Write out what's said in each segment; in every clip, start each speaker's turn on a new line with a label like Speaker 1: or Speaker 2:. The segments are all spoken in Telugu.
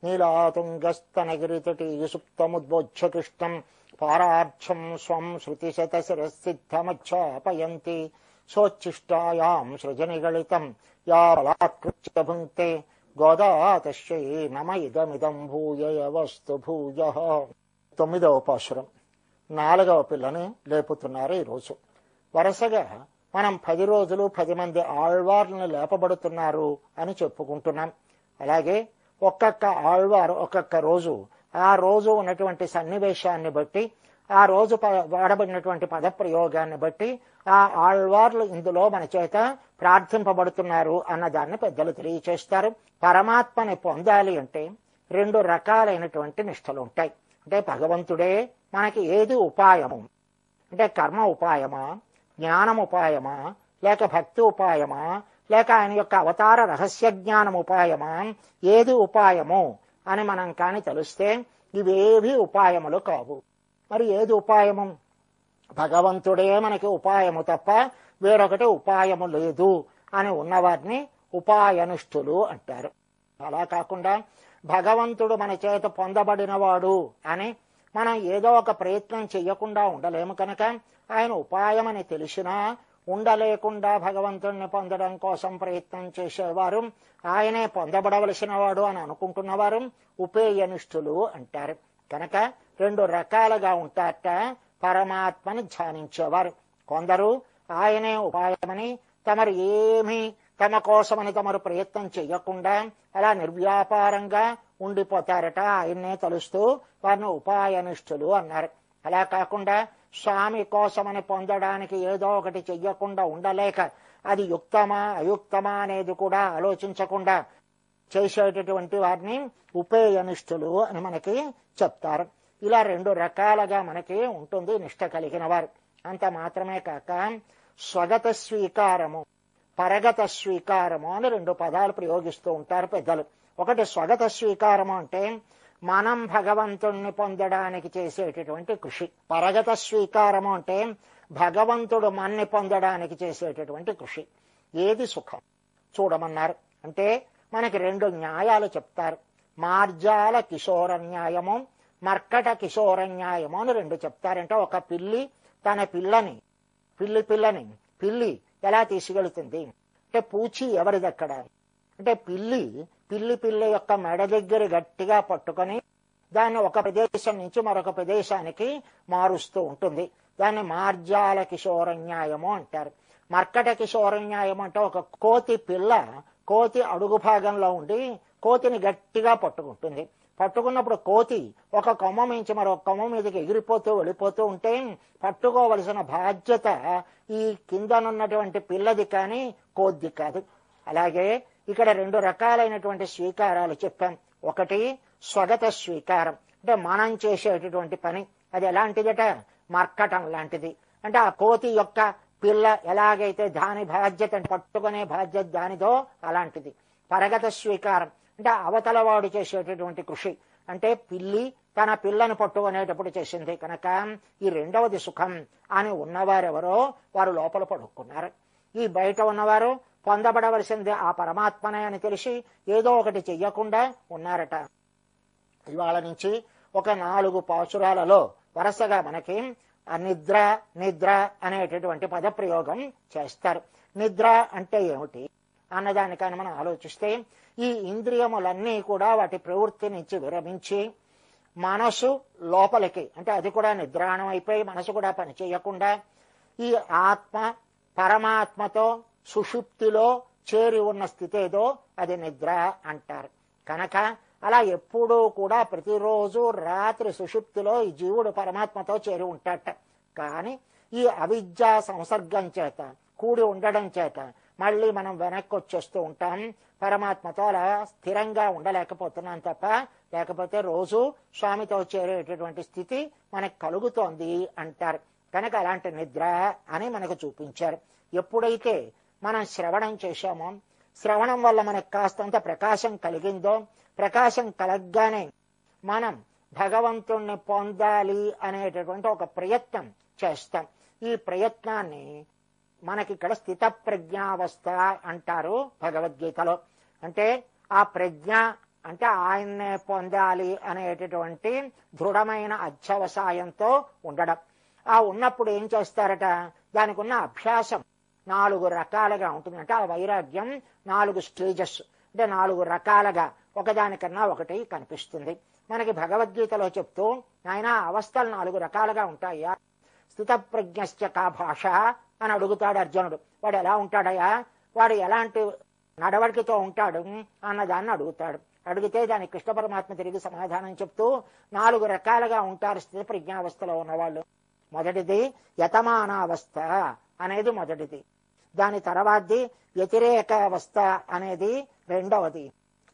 Speaker 1: నీలాతుంగస్తనగిరితటీ సుప్తముద్బోధ్య కృష్ణం పారార్ఛం స్వం శృతిశతశిరసిద్ధమచ్చాపయంతి సోచ్ఛిష్టాయాం సృజనిగళితం యా బలాత్కృత్య భుంక్తే గోదా తస్యై నమ ఇదమిదం భూయవస్తు భూయః. 9వ పాశురం. 4వ పిల్లని లేపుతున్నారు ఈరోజు. వరుసగా మనం 10 రోజులు 10 మంది ఆళ్వార్లను లేపబడుతున్నారు అని చెప్పుకుంటున్నాం. అలాగే ఒక్కొక్క ఆళ్వారు ఒక్కొక్క రోజు ఆ రోజు ఉన్నటువంటి సన్నివేశాన్ని బట్టి, ఆ రోజు వాడబడినటువంటి పదప్రయోగాన్ని బట్టి ఆ ఆళ్వార్లు ఇందులో మన చేత ప్రార్థింపబడుతున్నారు అన్నదాన్ని పెద్దలు తెలియచేస్తారు. పరమాత్మని పొందాలి అంటే 2 రకాలైనటువంటి నిష్టలు ఉంటాయి. అంటే భగవంతుడే మనకి ఏది ఉపాయము అంటే కర్మ ఉపాయమా, జ్ఞానం ఉపాయమా, లేక భక్తి ఉపాయమా, లేక ఆయన యొక్క అవతార రహస్య జ్ఞానం ఉపాయమా, ఏది ఉపాయము అని మనం కాని తెలిస్తే ఇవేవి ఉపాయములు కావు. మరి ఏది ఉపాయము? భగవంతుడే మనకి ఉపాయము తప్ప వేరొకటి ఉపాయము లేదు అని ఉన్నవారిని ఉపాయనిష్ఠులు అంటారు. అలా కాకుండా భగవంతుడు మన చేత పొందబడినవాడు అని మనం ఏదో ఒక ప్రయత్నం చెయ్యకుండా ఉండలేము కనుక ఆయన ఉపాయమని తెలిసినా ఉండలేకుండా భగవంతుడిని పొందడం కోసం ప్రయత్నం చేసేవారు, ఆయనే పొందబడవలసిన వాడు అని అనుకుంటున్నవారు ఉపేయనిష్ఠులు అంటారు. కనుక 2 రకాలుగా ఉంటారట పరమాత్మని ధ్యానించేవారు. కొందరు ఆయనే ఉపాయమని తమరు ఏమీ తమ కోసమని తమరు ప్రయత్నం చెయ్యకుండా అలా నిర్వ్యాపారంగా ఉండిపోతారట. ఆయన్నే తలుస్తూ వారిని ఉపాయనిష్ఠులు అన్నారు. అలా కాకుండా స్వామి కోసమని పొందడానికి ఏదో ఒకటి చెయ్యకుండా ఉండలేక అది యుక్తమా అయుక్తమా అనేది కూడా ఆలోచించకుండా చేసేటటువంటి వారిని ఉపేయనిష్ఠులు అని మనకి చెప్తారు. ఇలా 2 రకాలుగా మనకి ఉంటుంది నిష్ట కలిగిన వారు. అంత మాత్రమే కాక స్వగత స్వీకారము, పరగత స్వీకారము అని 2 పదాలు ప్రయోగిస్తూ ఉంటారు పెద్దలు. ఒకటి స్వగత స్వీకారము అంటే మనం భగవంతుణ్ణి పొందడానికి చేసేటటువంటి కృషి. పరగత స్వీకారము అంటే భగవంతుడు మన్ని పొందడానికి చేసేటటువంటి కృషి. ఏది సుఖం చూడమన్నారు అంటే మనకి 2 న్యాయాలు చెప్తారు. మార్జాల కిశోర న్యాయము, మర్కట కిశోర న్యాయము అని 2 చెప్తారంటే ఒక పిల్లి తన పిల్లి ఎలా తీసుకెళ్తుంది అంటే పూచి ఎవరిదక్కడ అంటే పిల్లి యొక్క మెడ దగ్గర గట్టిగా పట్టుకొని దాన్ని ఒక ప్రదేశం నుంచి మరొక ప్రదేశానికి మారుస్తూ ఉంటుంది. దాన్ని మార్జాల కిశోర న్యాయము అంటారు. మర్కట కిశోర న్యాయం అంటే ఒక కోతి అడుగు భాగంలో ఉండి కోతిని గట్టిగా పట్టుకుంటుంది. పట్టుకున్నప్పుడు కోతి ఒక కొమ్మ మించి మరొక కొమ్మ మీదకి ఎగిరిపోతూ వెళ్ళిపోతూ ఉంటే పట్టుకోవలసిన బాధ్యత ఈ కిందనున్నటువంటి పిల్లది కానీ కోద్ది కాదు. అలాగే ఇక్కడ 2 రకాలైనటువంటి స్వీకారాలు చెప్పాం. ఒకటి స్వగత స్వీకారం అంటే మనం చేసేటటువంటి పని, అది ఎలాంటిదట మర్కటం లాంటిది. అంటే ఆ కోతి యొక్క పిల్ల ఎలాగైతే దాని బాధ్యత పట్టుకునే బాధ్యత దానిదో అలాంటిది. పరగత స్వీకారం అంటే అవతల వాడు చేసేటటువంటి కృషి, అంటే పిల్లి తన పిల్లని పట్టుకునేటప్పుడు చేసింది కనుక ఈ 2వది సుఖం అని ఉన్నవారెవరో వారు లోపల పడుకున్నారు. ఈ బయట ఉన్నవారు పొందబడవలసింది ఆ పరమాత్మనే అని తెలిసి ఏదో ఒకటి చెయ్యకుండా ఉన్నారట. ఇవాళ నుంచి ఒక 4 పాశురాలలో వరుసగా మనకి నిద్ర అనేటటువంటి పదప్రయోగం చేస్తారు. నిద్ర అంటే ఏమిటి అన్నదానికని మనం ఆలోచిస్తే ఈ ఇంద్రియములన్నీ కూడా వాటి ప్రవృత్తి నుంచి విరమించి మనసు లోపలికి అంటే అది కూడా నిద్రాణం అయిపోయి మనసు కూడా పని చేయకుండా ఈ ఆత్మ పరమాత్మతో సుషుప్తిలో చేరి ఉన్న స్థితి ఏదో అది నిద్ర అంటారు. కనుక అలా ఎప్పుడూ కూడా ప్రతిరోజు రాత్రి సుషుప్తిలో ఈ జీవుడు పరమాత్మతో చేరి ఉంటాట. కానీ ఈ అవిద్యా సంసర్గం చేత కూడి ఉండడం చేత మళ్ళీ మనం వెనక్కి వచ్చేస్తూ ఉంటాం. పరమాత్మతో అలా స్థిరంగా ఉండలేకపోతున్నాం తప్ప, లేకపోతే రోజు స్వామితో చేరేటటువంటి స్థితి మనకు కలుగుతోంది అంటారు. కనుక అలాంటి నిద్ర అని మనకు చూపించారు. ఎప్పుడైతే మనం శ్రవణం చేశామో, శ్రవణం వల్ల మనకు కాస్తంత ప్రకాశం కలిగిందో, ప్రకాశం కలగ్గానే మనం భగవంతుణ్ణి పొందాలి అనేటటువంటి ఒక ప్రయత్నం చేస్తాం. ఈ ప్రయత్నాన్ని మనకి ఇక్కడ స్థిత ప్రజ్ఞావస్థ అంటారు భగవద్గీతలో. అంటే ఆ ప్రజ్ఞ అంటే ఆయన్నే పొందాలి అనేటటువంటి దృఢమైన అధ్యవసాయంతో ఉండడం. ఆ ఉన్నప్పుడు ఏం చేస్తారట, దానికి ఉన్న అభ్యాసం 4 రకాలుగా ఉంటుంది. అంటే ఆ వైరాగ్యం 4 స్టేజెస్, అంటే 4 రకాలుగా ఒకదానికన్నా ఒకటి కనిపిస్తుంది. మనకి భగవద్గీతలో చెప్తూ ఆయన అవస్థలు 4 రకాలుగా ఉంటాయా, స్థిత ప్రజ్ఞశ్చ కా భాష అని అడుగుతాడు అర్జునుడు. వాడు ఎలా ఉంటాడయ్యా, వాడు ఎలాంటి నడవడికతో ఉంటాడు అన్నదాన్ని అడుగుతాడు. అడిగితే దానికి కృష్ణ పరమాత్మ తిరిగి సమాధానం చెప్తూ 4 రకాలుగా ఉంటారు స్థిత ప్రజ్ఞావస్థలో ఉన్నవాళ్ళు. మొదటిది యతమానావస్థ అనేది మొదటిది, దాని తర్వాతది వ్యతిరేకావస్థ అనేది రెండవది,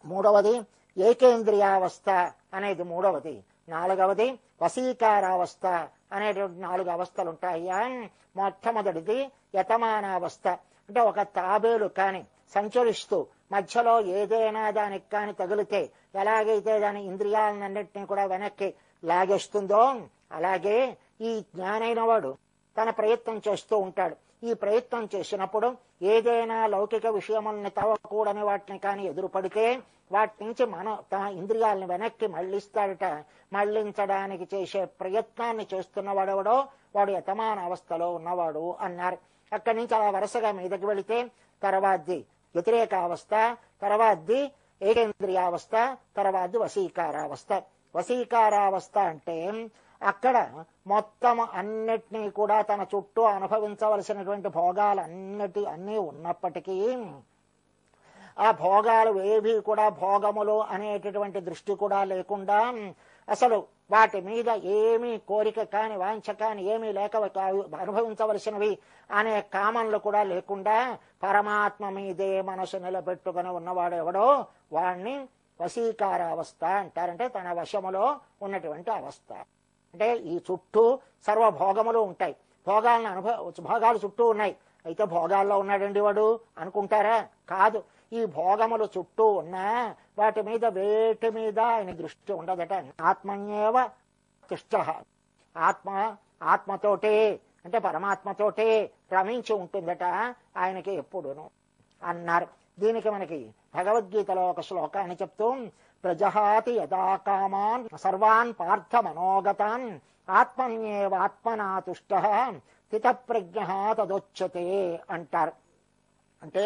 Speaker 1: మూడవది ఏకేంద్రియావస్థ అనేది మూడవది, నాలుగవది వశీకారావస్థ అనేటువంటి 4 అవస్థలు ఉంటాయా. మొట్టమొదటిది యతమానావస్థ, అంటే ఒక తాబేలు కాని సంచరిస్తూ మధ్యలో ఏదైనా దానికి కాని తగిలితే ఎలాగైతే దాని ఇంద్రియాలన్నింటినీ కూడా వెనక్కి లాగేస్తుందో అలాగే ఈ జ్ఞానైన వాడు తన ప్రయత్నం చేస్తూ ఉంటాడు. ఈ ప్రయత్నం చేసినప్పుడు ఏదైనా లౌకిక విషయముల్ని తవ్వకూడని వాటిని కానీ ఎదురుపడితే వాటి నుంచి తన ఇంద్రియాలను వెనక్కి మళ్లిస్తాడట. మళ్లించడానికి చేసే ప్రయత్నాన్ని చేస్తున్నవాడెవడో వాడు యతమాన అవస్థలో ఉన్నవాడు అన్నారు. అక్కడి నుంచి అలా వరుసగా మీదకి వెళితే తర్వాతది వ్యతిరేకావస్థ, తర్వాతది ఏకేంద్రియావస్థ, తర్వాతది వశీకారావస్థ. వశీకారావస్థ అంటే అక్కడ మొత్తం అన్నిటినీ కూడా తన చుట్టూ అనుభవించవలసినటువంటి భోగాలు అన్నీ ఉన్నప్పటికీ ఆ భోగాలు ఏవి కూడా భోగములు అనేటటువంటి దృష్టి కూడా లేకుండా అసలు వాటి మీద ఏమీ కోరిక కాని వాంఛ కాని ఏమీ లేక అనుభవించవలసినవి అనే కామన్లు కూడా లేకుండా పరమాత్మ మీదే మనసు నిలబెట్టుకుని ఉన్నవాడు ఎవడో వాణ్ణి వశీకారావస్థ అంటారంటే తన వశములో ఉన్నటువంటి అవస్థ. అంటే ఈ చుట్టూ సర్వభోగములు ఉంటాయి, భోగాలు చుట్టూ ఉన్నాయి. అయితే భోగాల్లో ఉన్నాడండి వాడు అనుకుంటారా? కాదు. ఈ భోగములు చుట్టూ ఉన్నా వాటి మీద వేటి మీద ఆయన దృష్టి ఉండదట. ఆత్మన్యేవ తిష్ట, ఆత్మతోటే అంటే పరమాత్మతోటే రమించి ఉంటుందట ఆయనకి ఎప్పుడును అన్నారు. దీనికి మనకి భగవద్గీతలో ఒక శ్లోకాన్ని చెప్తూ ప్రజహాతి యదా కామాన్ సర్వాన్ పార్థ మనోగతాన్ ఆత్మన్యేవాత్మనా తుష్ట స్థిత ప్రజ్ఞ తదోచ్యతే అంటారు. అంటే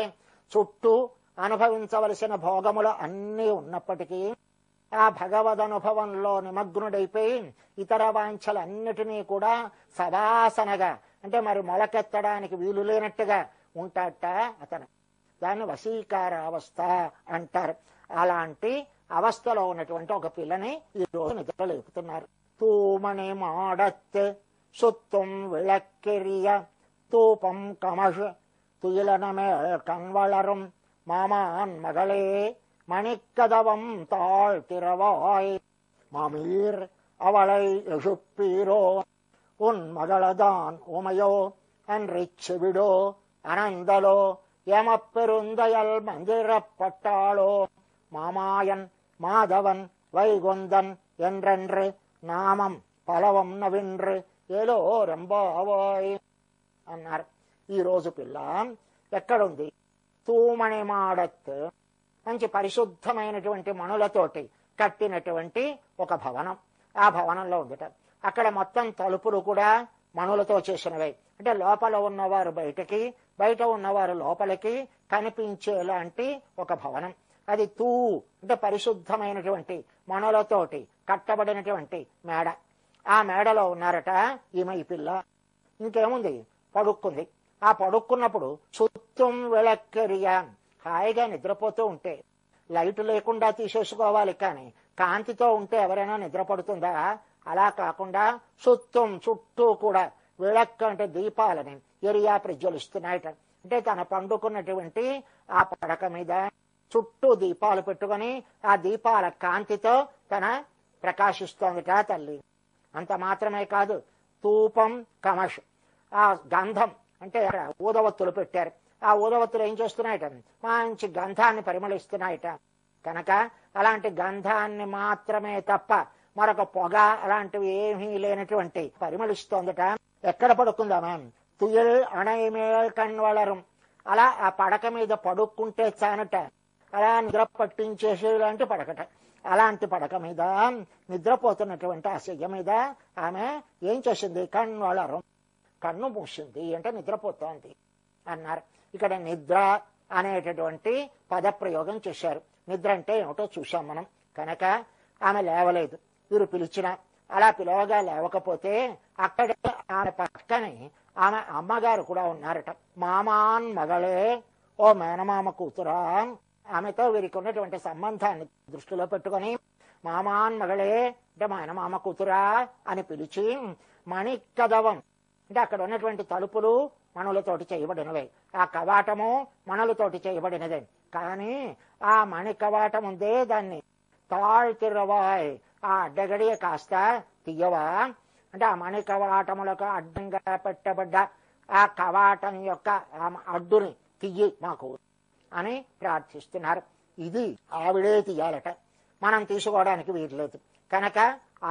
Speaker 1: చుట్టూ అనుభవించవలసిన భోగములు అన్నీ ఉన్నప్పటికీ ఆ భగవదనుభవంలో నిమగ్నుడైపోయి ఇతర వాంఛలన్నిటినీ కూడా సవాసనగా అంటే మరి మొలకెత్తడానికి వీలు లేనట్టుగా ఉంటాడట అతను. దాన్ని వశీకారావస్థ అంటారు. అలాంటి అవస్థలో ఉన్నటువంటి ఒక పిల్లని ఈ రోజు నిద్రలేపుతున్నారు. తూమణి మాడత్ సుత్తుం విళక్కెరియ తూపం కమష్ துயிலனமே கண்வளரும் மாமான் மகளே மணிக்கதவம் தாழ் திறவாய் மாமீர் அவளை எழுப்பீரோ உன் மகளதான் உமையோ அன்றிச்சு விடோ அனந்தலோ எமப்பெருந்தயல் மந்திரப்பட்டாளோ மாமாயன் மாதவன் வைகுந்தன் என்றென்று నామం పలవం నవిండ్రు ఏలో రంబావాయ్ అన్నారు. ఈ రోజు పిల్ల ఎక్కడుంది? తూమణి మాడత్, మంచి పరిశుద్ధమైనటువంటి మణులతోటి కట్టినటువంటి ఒక భవనం. ఆ భవనంలో ఉందిట. అక్కడ మొత్తం తలుపులు కూడా మణులతో చేసినవే. అంటే లోపల ఉన్నవారు బయటకి, బయట ఉన్నవారు లోపలికి కనిపించేలాంటి ఒక భవనం. అది తూ అంటే పరిశుద్ధమైనటువంటి మణులతోటి కట్టబడినటువంటి మేడ. ఆ మేడలో ఉన్నారట ఈమె ఈ పిల్ల. ఇంకేముంది? పడుక్కుంది. ఆ పడుక్కున్నప్పుడు చుత్తుం విళక్కెరియా, హాయిగా నిద్రపోతూ ఉంటే లైట్ లేకుండా తీసేసుకోవాలి, కానీ కాంతితో ఉంటే ఎవరైనా నిద్రపడుతుందా? అలా కాకుండా చుత్తుం చుట్టూ కూడా విళక్ అంటే దీపాలని ఎరియా ప్రజ్వలిస్తున్నాయట. అంటే తన పండుకున్నటువంటి ఆ పడక మీద చుట్టూ దీపాలు పెట్టుకుని ఆ దీపాల కాంతితో తన ప్రకాశిస్తోందిట తల్లి. అంత మాత్రమే కాదు, తూపం కమష్, ఆ గంధం అంటే ఊదవత్తులు పెట్టారు. ఆ ఊదవత్తులు ఏం చేస్తున్నాయట? మంచి గంధాన్ని పరిమళిస్తున్నాయట. కనుక అలాంటి గంధాన్ని మాత్రమే తప్ప మరొక పొగ అలాంటివి ఏమీ లేనటువంటి పరిమళిస్తోందట. ఎక్కడ పడుకుందామా? తుయల్ అణైమేల్ కణ్వళరం, అలా ఆ పడక మీద పడుక్కుంటే చానట, అలా నిద్ర పట్టించేసేలాంటి పడకట. అలాంటి పడక మీద నిద్రపోతున్నటువంటి ఆ శయ్య మీద ఆమె ఏం చేసింది? కణ్వళరం, కన్ను మూసింది అంటే నిద్రపోతోంది అన్నారు. ఇక్కడ నిద్ర అనేటటువంటి పదప్రయోగం చేశారు. నిద్ర అంటే ఏమిటో చూశాం మనం. కనుక ఆమె లేవలేదు. వీరు పిలిచిన అలా పిలవగా లేవకపోతే అక్కడే ఆమె పక్కనే ఆమె అమ్మగారు కూడా ఉన్నారట. మామాన్ మగళే, ఓ మేనమామ కూతురా. ఆమెతో వీరికి ఉన్నటువంటి సంబంధాన్ని దృష్టిలో పెట్టుకొని మామాన్ మగళే అంటే మేనమామ కూతురా అని పిలిచి, మణికదవం అంటే అక్కడ ఉన్నటువంటి తలుపులు మణులతోటి చేయబడినవే, ఆ కవాటము మణులతోటి చేయబడినదే. కానీ ఆ మణి కవాటం ఉందే, దాన్ని తాళ్తిరవాయ్, ఆ అడ్డగడియ కాస్త తీయవా అంటే ఆ మణి కవాటములకు అడ్డంగా పెట్టబడ్డ ఆ కవాటం యొక్క అడ్డుని తీయి మాకు అని ప్రార్థిస్తున్నారు. ఇది ఆవిడే తీయాలట, మనం తీసుకోవడానికి వీల్లేదు. కనుక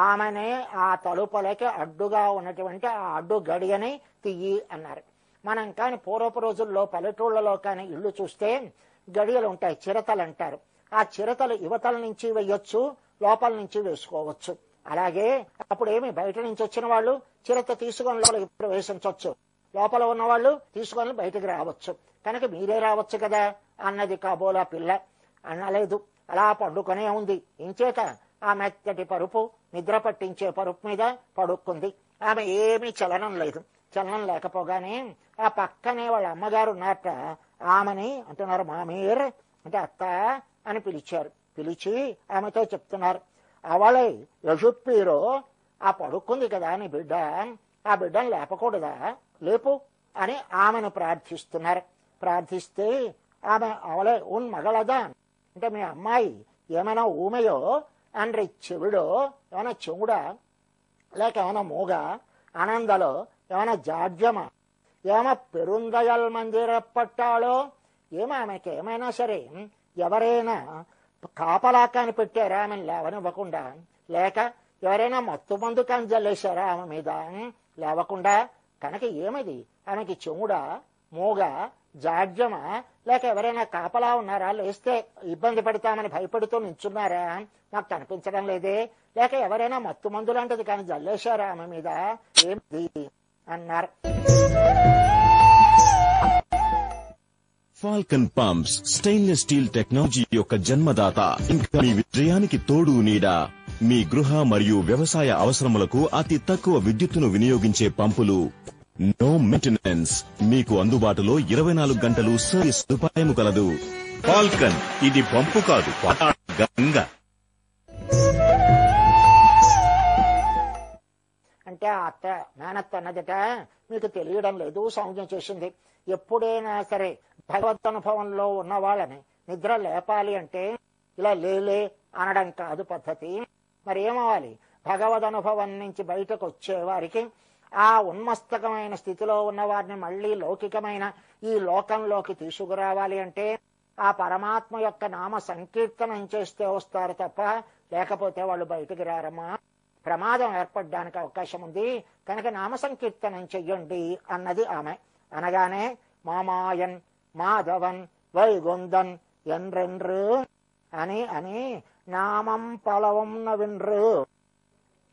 Speaker 1: ఆమెనే ఆ తలుపులకి అడ్డుగా ఉన్నటువంటి ఆ అడ్డు గడియని తీయి అన్నారు. మనం కానీ పూర్వపు రోజుల్లో పల్లెటూళ్లలో కానీ ఇల్లు చూస్తే గడియలు ఉంటాయి, చిరతలు అంటారు. ఆ చిరతలు యువతల నుంచి వేయొచ్చు, లోపల నుంచి వేసుకోవచ్చు. అలాగే అప్పుడేమి బయట నుంచి వచ్చిన వాళ్ళు చిరత తీసుకొని లోపలికి ప్రవేశించవచ్చు, లోపల ఉన్న వాళ్ళు తీసుకొని బయటకు రావచ్చు. కనుక మీరే రావచ్చు కదా అన్నది కాబోలా పిల్ల. అనలేదు, అలా పండుకొనే ఉంది. ఇంచేత ఆ మెత్తటి పరుపు, నిద్ర పట్టించే పరుపు మీద పడుక్కుంది. ఆమె ఏమీ చలనం లేదు. చలనం లేకపోగానే ఆ పక్కనే వాళ్ళ అమ్మగారు ఉన్నారట. ఆమెని అంటున్నారు మామీర్ అంటే అత్త అని పిలిచారు. పిలిచి ఆమెతో చెప్తున్నారు, అవళై యశుప్పీరో, ఆ పడుక్కుంది కదా నీ బిడ్డ, ఆ బిడ్డను లేపకూడదా, లేపు అని ఆమెను ప్రార్థిస్తున్నారు. ప్రార్థిస్తే ఆమె అవళై ఉన్ మగళదా అంటే మీ అమ్మాయి ఏమైనా ఊమెయో అండ్రి చెవిడో, ఏమైనా చెవుడా, లేక ఏమైనా మూగ, ఆనందలో ఏమైనా జాడ్యమా, ఏమో పెరుందయల్ మందిరపట్టాలో, ఏమో ఆమెకి ఏమైనా సరే ఎవరైనా కాపలా కాని పెట్టారా ఆమెను లేవనివ్వకుండా, లేక ఎవరైనా మత్తు మందు కాని జల్లేశారా ఆమె మీద లేవకుండా. కనుక ఏమిది ఆమెకి చెవుడా, మూగ, జాడ్యమా, లేక ఎవరైనా కాపలా ఉన్నారా, లేస్తే ఇబ్బంది పడతామని భయపడుతూ నించున్నారా, నాకు కనిపించడం లేదే, లేక ఎవరైనా మత్తు మందు లాంటిది కానీ జల్లేశారా ఆమె మీద, ఏమిది అన్నారు.
Speaker 2: Falcon pumps stainless steel technology యొక్క జన్మదాత. ఇంకా మీ విజయానికి తోడు నీడ. మీ గృహ మరియు వ్యవసాయ అవసరములకు అతి తక్కువ విద్యుత్తును వినియోగించే పంపులు. No maintenance. మీకు అందుబాటులో 24 గంటలు సర్వీస్ సదుపాయం కలదు.
Speaker 3: ఫాల్కన్, ఇది పంపు కాదు, గంగ.
Speaker 1: అంటే అత్త మేనత్త అన్నదట, మీకు తెలియడం లేదు, సంజ్ఞ చేసింది. ఎప్పుడైనా సరే భగవద్ అనుభవంలో ఉన్న వాళ్ళని నిద్ర లేపాలి అంటే ఇలా లేలే అనడం కాదు పద్ధతి. మరి ఏమవ్వాలి? భగవద్ అనుభవం నుంచి బయటకు వచ్చే వారికి, ఆ ఉన్మస్తకమైన స్థితిలో ఉన్న వారిని మళ్లీ లౌకికమైన ఈ లోకంలోకి తీసుకురావాలి అంటే ఆ పరమాత్మ యొక్క నామ సంకీర్తనం చేస్తే వస్తారు తప్ప, లేకపోతే వాళ్ళు బయటకు రారమ్మా. ప్రమాదం ఏర్పడడానికి అవకాశం ఉంది. కనుక నామ సంకీర్తనం చెయ్యండి అన్నది ఆమె. అనగానే మామాయన్, మాధవన్, వైగొందన్ ఎండ్రెండ్రు అని అని నామం పలవం నవిండ్రు,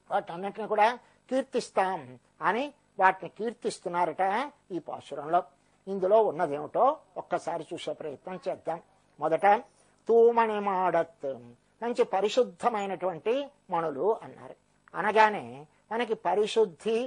Speaker 1: వాటన్నిటిని కూడా కీర్తిస్తాం అని వాటిని కీర్తిస్తున్నారట ఈ పాశురంలో. ఇందులో ఉన్నదేమిటో ఒక్కసారి చూసే ప్రయత్నం చేద్దాం. మొదట తూమణి మాడత్, మంచి పరిశుద్ధమైనటువంటి మణులు అన్నారు. అనగానే మనకి పరిశుద్ధి,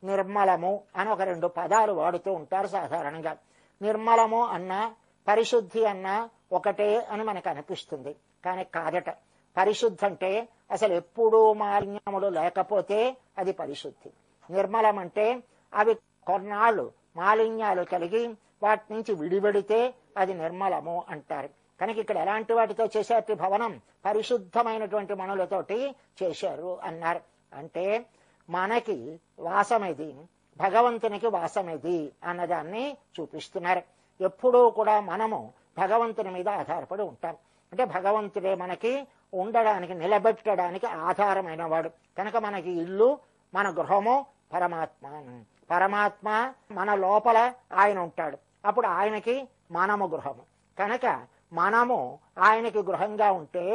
Speaker 1: నిర్మలము అని ఒక 2 పదాలు వాడుతూ ఉంటారు సాధారణంగా. నిర్మలము అన్నా పరిశుద్ధి అన్నా ఒకటే అని మనకు అనిపిస్తుంది, కానీ కాదట. పరిశుద్ధి అంటే అసలు ఎప్పుడూ మాలిన్యములు లేకపోతే అది పరిశుద్ధి. నిర్మలం అంటే అవి కొన్నాళ్ళు మాలిన్యాలు కలిగి వాటి నుంచి విడిపెడితే అది నిర్మలము అంటారు. కనుక ఇక్కడ ఎలాంటి వాటితో చేశారు భవనం? పరిశుద్ధమైనటువంటి మణులతోటి చేశారు అన్నారు. అంటే మనకి వాసమేది, భగవంతునికి వాసమేది అన్నదాన్ని చూపిస్తున్నారు. ఎప్పుడూ కూడా మనము భగవంతుని మీద ఆధారపడి ఉంటాం. అంటే భగవంతుడే మనకి ఉండడానికి, నిలబెట్టడానికి ఆధారమైన వాడు. కనుక మనకి ఇల్లు, మన గృహము పరమాత్మ. పరమాత్మ మన లోపల ఆయన ఉంటాడు. అప్పుడు ఆయనకి మనము గృహము. కనుక మనము ఆయనకి గృహంగా ఉంటే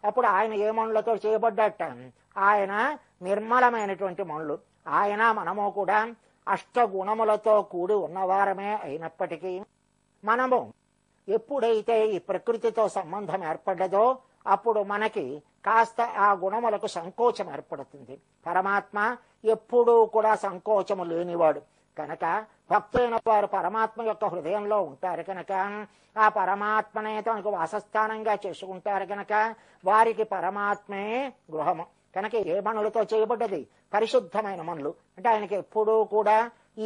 Speaker 1: అప్పుడు ఆయన ఏ మణులతో చేయబడ్డట? ఆయన నిర్మలమైనటువంటి మణులు. ఆయన మనము కూడా అష్టగుణములతో కూడి ఉన్నవారమే అయినప్పటికీ మనము ఎప్పుడైతే ఈ ప్రకృతితో సంబంధం ఏర్పడ్డదో అప్పుడు మనకి కాస్త ఆ గుణములకు సంకోచం ఏర్పడుతుంది. పరమాత్మ ఎప్పుడూ కూడా సంకోచము లేనివాడు కనుక భక్తులైన వారు పరమాత్మ యొక్క హృదయంలో ఉంటారు కనుక ఆ పరమాత్మనే తనకు వాసస్థానంగా చేసుకుంటారు కనుక వారికి పరమాత్మే గృహము. కనుక ఏ మణులతో చేయబడ్డది? పరిశుద్ధమైన మణులు. అంటే ఆయనకి ఎప్పుడూ కూడా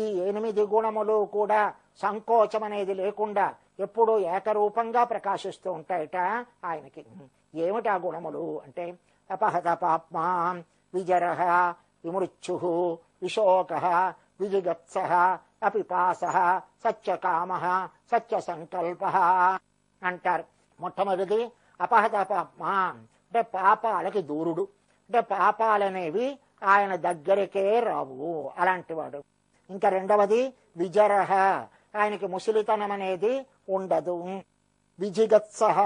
Speaker 1: ఈ 8 గుణములు కూడా సంకోచం అనేది లేకుండా ఎప్పుడూ ఏకరూపంగా ప్రకాశిస్తూ ఉంటాయట ఆయనకి. ఏమిటి ఆ గుణములు అంటే అపహత పాప్మా, విజరః, విమృత్యుః, విశోకః, విజిగత్సః, అపిపాసః, సత్యకామః, సత్యసంకల్పః అంటారు. మొట్టమొదటిది అపహత పాప్మా అంటే పాపాలకి దూరుడు. అంటే పాపాలనేవి ఆయన దగ్గరికే రావు, అలాంటి వాడు. ఇంకా రెండవది విజరః, ఆయనకి ముసలితనం అనేది ఉండదు. విజిగత్సః,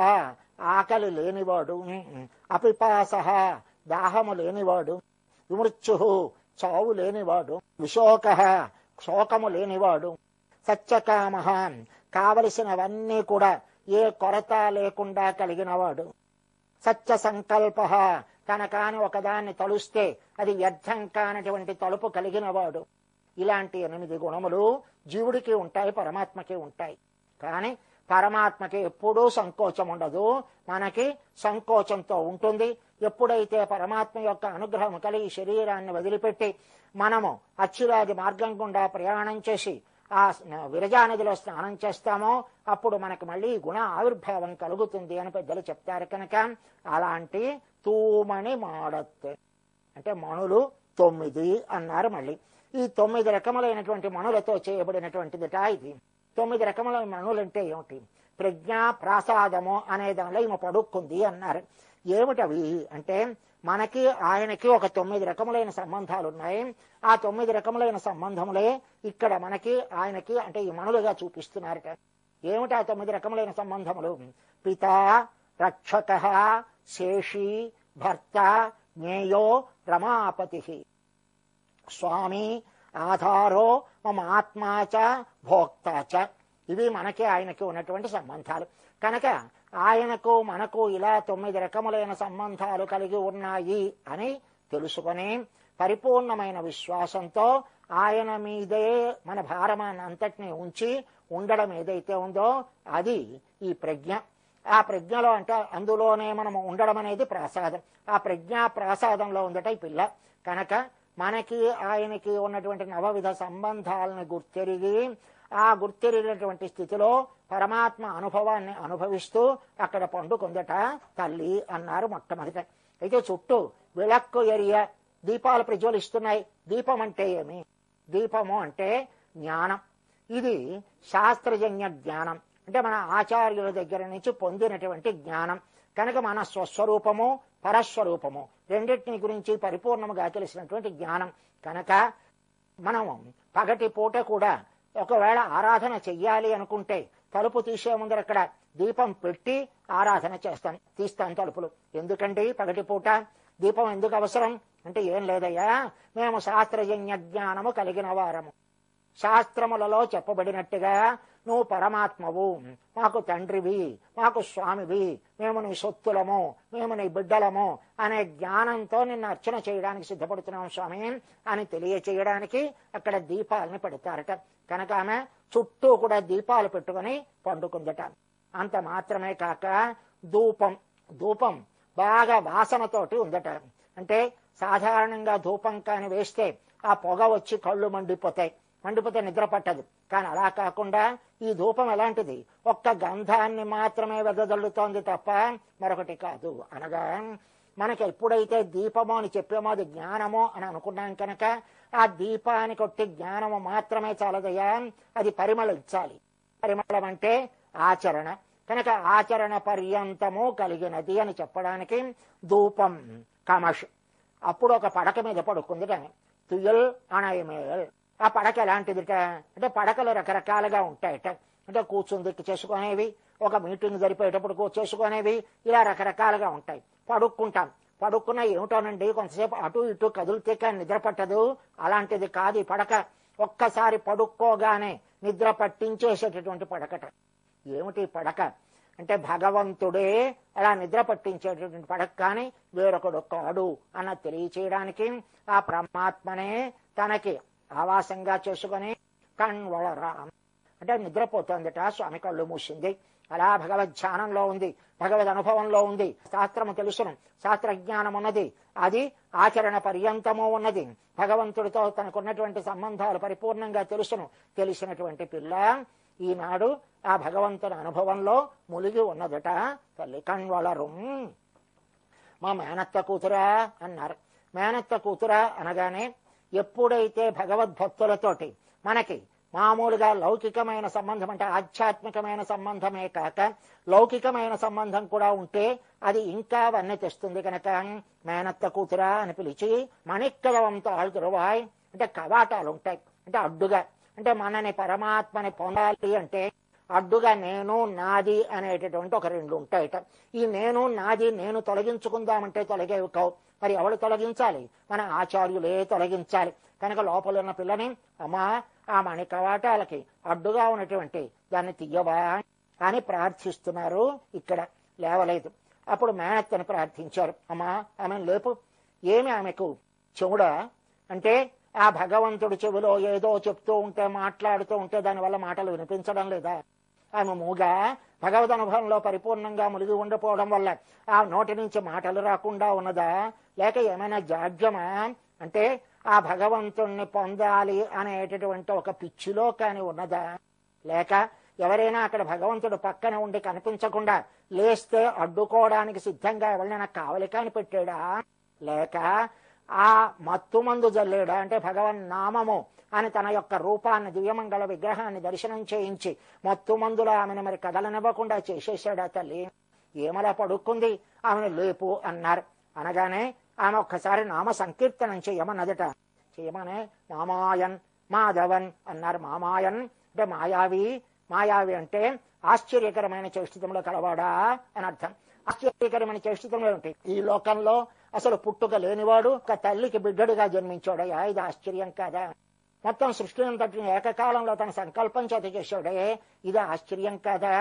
Speaker 1: ఆకలి లేనివాడు. అపిపాసః, దాహము లేనివాడు. విమృత్యుః, చావు లేనివాడు. విశోకః, శోకము లేనివాడు. సత్యకామః, కావలసినవన్నీ కూడా ఏ కొరత లేకుండా కలిగినవాడు. సత్య సంకల్పః, తన కాని ఒకదాన్ని తలుస్తే అది వ్యర్థం కానటువంటి తలుపు కలిగినవాడు. ఇలాంటి 8 గుణములు జీవుడికి ఉంటాయి, పరమాత్మకి ఉంటాయి. కానీ పరమాత్మకి ఎప్పుడూ సంకోచం ఉండదు, మనకి సంకోచంతో ఉంటుంది. ఎప్పుడైతే పరమాత్మ యొక్క అనుగ్రహం కలిగి శరీరాన్ని వదిలిపెట్టి మనము అచ్యురాది మార్గం గుండా ప్రయాణం చేసి ఆ విరజానదిలో స్నానం చేస్తామో అప్పుడు మనకు మళ్ళీ గుణ ఆవిర్భావం కలుగుతుంది అని పెద్దలు చెప్తారు. కనుక అలాంటి తూమణి మాడత్ అంటే మణులు 9 అన్నారు. మళ్ళీ ఈ 9 రకములైనటువంటి మణులతో చేయబడినటువంటిదిట ఇది. 9 రకములైన మణులంటే ఏమిటి? ప్రజ్ఞా ప్రాసాదము అనే దానిలో ఈమె పడుక్కుంది అన్నారు. ఏమిటవి అంటే మనకి ఆయనకి ఒక 9 రకములైన సంబంధాలు ఉన్నాయి. ఆ 9 రకములైన సంబంధములే ఇక్కడ మనకి ఆయనకి అంటే ఈ మణులుగా చూపిస్తున్నారట. ఏమిటి ఆ 9 రకములైన సంబంధములు? పిత, రక్షక, శేషి, భర్త, జ్ఞేయో, రమాపతి, స్వామి, ఆధారో, మమ ఆత్మాచ, భోక్తాచ. ఇవి మనకి ఆయనకి ఉన్నటువంటి సంబంధాలు. కనుక ఆయనకు మనకు ఇలా 9 రకములైన సంబంధాలు కలిగి ఉన్నాయి అని తెలుసుకొని పరిపూర్ణమైన విశ్వాసంతో ఆయన మీదే మన భారమాన్ని అంతటినీ ఉంచి ఉండడం ఏదైతే ఉందో అది ఈ ప్రజ్ఞ. ఆ ప్రజ్ఞలో అంటే అందులోనే మనం ఉండడం అనేది ప్రసాదం. ఆ ప్రజ్ఞా ప్రసాదంలో ఉందట ఈ పిల్ల. కనుక మనకి ఆయనకి ఉన్నటువంటి 9 సంబంధాలను గుర్తెరిగి ఆ గుర్తెరిగినటువంటి స్థితిలో పరమాత్మ అనుభవాన్ని అనుభవిస్తూ అక్కడ పండుకొందట తల్లి అన్నారు మొట్టమొదట. అయితే చుట్టూ విளక్కు ఎరియ దీపాలు ప్రజ్వలిస్తున్నాయి. దీపం అంటే ఏమి? దీపము అంటే జ్ఞానం. ఇది శాస్త్రజన్య జ్ఞానం అంటే మన ఆచార్యుల దగ్గర నుంచి పొందినటువంటి జ్ఞానం. కనుక మన స్వస్వరూపము పరస్వరూపము రెండింటిని గురించి పరిపూర్ణముగా తెలిసినటువంటి జ్ఞానం. కనుక మనము పగటి పూట కూడా ఒకవేళ ఆరాధన చెయ్యాలి అనుకుంటే తలుపు తీసే ముందర అక్కడ దీపం పెట్టి ఆరాధన తీస్తాం తలుపులు. ఎందుకంటే పగటి పూట దీపం ఎందుకు అవసరం అంటే ఏం లేదయ్యా, మేము శాస్త్రజన్య జ్ఞానము కలిగిన వారము. శాస్త్రములలో చెప్పబడినట్టుగా నువ్వు పరమాత్మవు, మాకు తండ్రివి, మాకు స్వామివి, మేము నీ సొత్తులము, మేము నీ బిడ్డలము అనే జ్ఞానంతో నిన్ను అర్చన చేయడానికి సిద్ధపడుతున్నాం స్వామి అని తెలియచేయడానికి అక్కడ దీపాలని పెడతారట. కనుక ఆమె చుట్టూ కూడా దీపాలు పెట్టుకుని పండుకుందట. అంత మాత్రమే కాక ధూపం బాగా వాసనతోటి ఉందట. అంటే సాధారణంగా ధూపం కాని వేస్తే ఆ పొగ వచ్చి కళ్ళు మండిపోతే నిద్ర పట్టదు. కానీ అలా కాకుండా ఈ ధూపం ఎలాంటిది? ఒక్క గంధాన్ని మాత్రమే వెదజల్లుతోంది తప్ప మరొకటి కాదు. అనగా మనకి ఎప్పుడైతే దీపమో అని చెప్పామో అది జ్ఞానమో అని అనుకున్నాం కనుక ఆ దీపానికి కొట్టి జ్ఞానము మాత్రమే చాలదయ్యా, అది పరిమళించాలి. పరిమళం అంటే ఆచరణ. కనుక ఆచరణ పర్యంతము కలిగినది అని చెప్పడానికి ధూపం కమష్. అప్పుడు ఒక పడక మీద పడుకుంది తుయల్ అనయమేల్ ఆ పడక ఎలాంటిదిట అంటే పడకలు రకరకాలుగా ఉంటాయట. అంటే కూర్చుని దిక్కు చేసుకునేవి, ఒక మీటింగ్ జరిపేటప్పుడు చేసుకునేవి, ఇలా రకరకాలుగా ఉంటాయి. పడుక్కున్నా ఏమిటోనండి కొంతసేపు అటు ఇటు కదిలితే కానీ నిద్ర పట్టదు. అలాంటిది కాదు ఈ పడక. ఒక్కసారి పడుక్కోగానే నిద్ర పట్టించేసేటటువంటి పడకట. ఏమిటి పడక అంటే భగవంతుడే అలా నిద్ర పట్టించేటటువంటి పడక, కానీ వేరొకడు కాడు అన్న తెలియచేయడానికి ఆ పరమాత్మనే తనకి ఆవాసంగా చేసుకుని కణ్వళరా అంటే నిద్రపోతోందట. స్వామి కళ్ళు మూసింది. అలా భగవద్ ధ్యానంలో ఉంది, భగవద్ అనుభవంలో ఉంది. శాస్త్రము తెలుసును, శాస్త్రజ్ఞానం ఉన్నది, అది ఆచరణ పర్యంతము ఉన్నది. భగవంతుడితో తనకున్నటువంటి సంబంధాలు పరిపూర్ణంగా తెలుసును. తెలిసినటువంటి పిల్ల ఈనాడు ఆ భగవంతుని అనుభవంలో ములిగి ఉన్నదట. తల్లి కణ్వళరం. మా మేనత్త కూతురా అన్నారు. మేనత్త కూతురా అనగానే ఎప్పుడైతే భగవద్భక్తులతోటి మనకి మామూలుగా లౌకికమైన సంబంధం అంటే ఆధ్యాత్మికమైన సంబంధమే కాక లౌకికమైన సంబంధం కూడా ఉంటే అది ఇంకా వన్నె తెస్తుంది కనుక మేనత్త కూతురా అని పిలిచి మణిక్కదవంతో ఆళ్తురువాయ్ అంటే కవాటాలు ఉంటాయి. అంటే అడ్డుగా అంటే మనని పరమాత్మని పొందాలి అంటే అడ్డుగా నేను నాది అనేటటువంటి ఒక రెండు ఉంటాయట. ఈ నేను నాది నేను తొలగించుకుందామంటే తొలగేవి కావు. మరి ఎవరు తొలగించాలి? మన ఆచార్యులే తొలగించాలి. కనుక లోపల ఉన్న పిల్లని అమ్మా ఆ మణి కవాటాలకి అడ్డుగా ఉన్నటువంటి దాన్ని తీయవా అని ప్రార్థిస్తున్నారు. ఇక్కడ లేవలేదు. అప్పుడు మేనత్తని ప్రార్థించారు. అమ్మా ఆమెను లేపు. ఏమి ఆమెకు చెవుడా అంటే ఆ భగవంతుడి చెవిలో ఏదో చెప్తూ ఉంటే మాట్లాడుతూ ఉంటే దానివల్ల మాటలు వినిపించడం లేదా? ఆమె మూగా భగవద్ అనుభవంలో పరిపూర్ణంగా మునిగి ఉండిపోవడం వల్ల ఆ నోటి నుంచి మాటలు రాకుండా ఉన్నదా? లేక ఏమైనా జాడ్యమా అంటే ఆ భగవంతుణ్ణి పొందాలి అనేటటువంటి ఒక పిచ్చిలో కాని ఉన్నదా? లేక ఎవరైనా అక్కడ భగవంతుడు పక్కన ఉండి కనిపించకుండా లేస్తే అడ్డుకోవడానికి సిద్ధంగా ఎవరైనా కావలి కాని పెట్టాడా? లేక ఆ మత్తుమందు జల్లేడా అంటే భగవన్ నామము అని తన యొక్క రూపాన్ని దివ్యమంగళ విగ్రహాన్ని దర్శనం చేయించి మత్తుమందులో ఆమెను మరి కదలనివ్వకుండా చేసేసాడా? తల్లి ఏమలా పడుకుంది, ఆమెను లేపు అన్నారు. అనగానే ఆమె ఒక్కసారి నామ సంకీర్తనం చేయమన్నదట. చేయమనే మామాయన్ మాధవన్ అన్నారు. మామాయన్ అంటే మాయావి, మాయావి అంటే ఆశ్చర్యకరమైన చేష్టితంలో కలవాడా అని అర్థం. ఆశ్చర్యకరమైన చేష్టితంలో ఉంటాయి. ఈ లోకంలో అసలు పుట్టుక లేనివాడు ఒక తల్లికి బిడ్డడుగా జన్మించాడయ్యా, ఇది ఆశ్చర్యం కాదా? మొత్తం సృష్టి అంతటిని ఏకకాలంలో తన సంకల్పం చేత చేశాడే, ఇది ఆశ్చర్యం కాదా?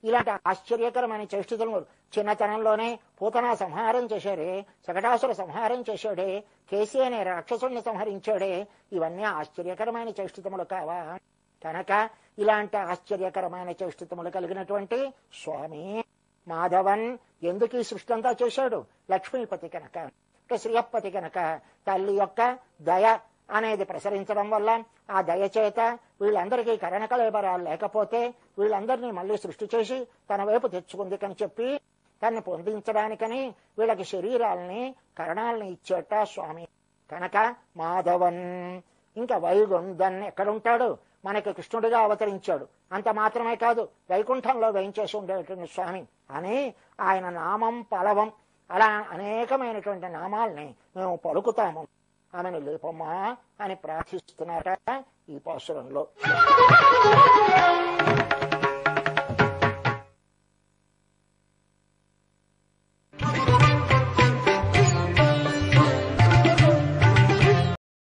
Speaker 1: ఇలాంటి ఆశ్చర్యకరమైన చేష్టితలు చిన్నతనంలోనే పూతనా సంహారం చేశాడే, శకటాసుర సంహారం చేశాడే, కేసీ అనే రాక్షసుడిని సంహరించాడే, ఇవన్నీ ఆశ్చర్యకరమైన చేష్టితములు కావా? కనుక ఇలాంటి ఆశ్చర్యకరమైన చేష్టితములు కలిగినటువంటి స్వామి మాధవన్ ఎందుకు ఈ సృష్టి అంతా చేశాడు? లక్ష్మీపతి కనుక, శ్రీయపతి కనుక తల్లి యొక్క దయ అనేది ప్రసరించడం వల్ల ఆ దయచేత వీళ్ళందరికీ కరణకలేబరాలు లేకపోతే వీళ్ళందరినీ మళ్ళీ సృష్టి చేసి తన వైపు తెచ్చుకుంది కని చెప్పి తన్ని పొందించడానికని వీళ్ళకి శరీరాలని కరణాలని ఇచ్చేట స్వామి. కనుక మాధవన్. ఇంకా వైగుంధన్ ఎక్కడుంటాడు? మనకి కృష్ణుడిగా అవతరించాడు. అంత మాత్రమే కాదు, వైకుంఠంలో వేయించేసి ఉండేటువంటి స్వామి అని ఆయన నామం పలవం. అలా అనేకమైనటువంటి నామాల్ని మేము పలుకుతాము. ఆమెను లేపమ్మా అని ప్రార్థిస్తున్నారట ఈ పాసురంలో.